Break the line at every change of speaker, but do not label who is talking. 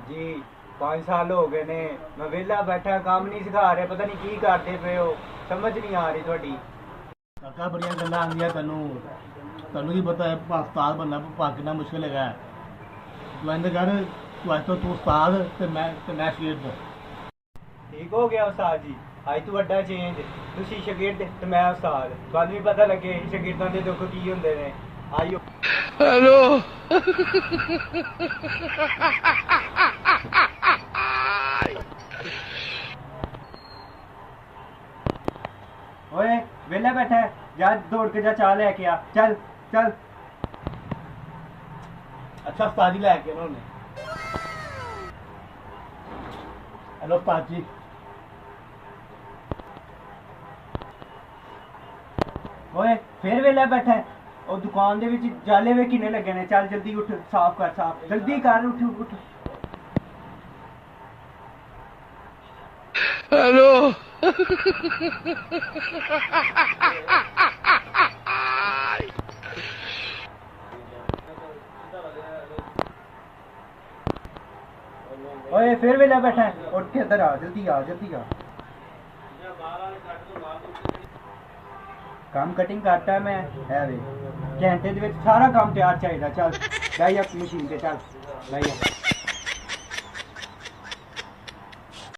जी 5 साल हो गए ने मैं वेला बैठा काम नहीं सिखा रहे पता नहीं की करते पे हो समझ नहीं आ रही थोड़ी
ਕਾਕਾ ਬੜੀਆਂ ਗੱਲਾਂ ਆਉਂਦੀਆਂ ਤੈਨੂੰ ਤੈਨੂੰ ਕੀ ਪਤਾ ਹੈ ਉਸਤਾਦ ਬਣਨਾ ਭਾਗ ਕਿੰਨਾ ਮੁਸ਼ਕਿਲ ਹੈਗਾ ਤੂੰ ਇੰਦ ਕਰ ਤੂੰ ਅੱਜ ਤੋਂ ਤੂੰ ਉਸਤਾਦ ਤੇ ਮੈਂ ਸ਼ਾਗਿਰਦ
ठीक हो गया उस्ताद जी आज तू ਵੱਡਾ ਚੇਂਜ ਤੁਸੀਂ ਸ਼ਾਗਿਰਦ ਤੇ ਮੈਂ ਉਸਤਾਦ ਤੁਹਾਨੂੰ ਵੀ ਪਤਾ ਲੱਗੇ ਸ਼ਾਗਿਰਦਾਂ ਦੇ ਦੁੱਖ ਕੀ ਹੁੰਦੇ ਨੇ ਆਇਓ
हेलो
ओए वेला बैठा है जा दौड़ के जा चाह लेके आ चल चल
ਅੱਛਾ ਉਸਤਾਦ ਜੀ ਲੈ ਕੇ ਉਹਨਾਂ ਨੇ ਹੈਲੋ ਉਸਤਾਦ ਜੀ
ओए फिर वेला बैठा है और दुकान दे विच जाले वे किने लगे ने चल जल्दी उठ साफ कर साफ जल्दी कर उठ उठ
हेलो
ओए फिर वेला बैठा है उठ के इधर आ जल्दी आ जल्दी आ काम कटिंग करता मैं है वे घंटे दे विच सारा काम तैयार चाहिदा चल लाई अप मशीन ते चल लाई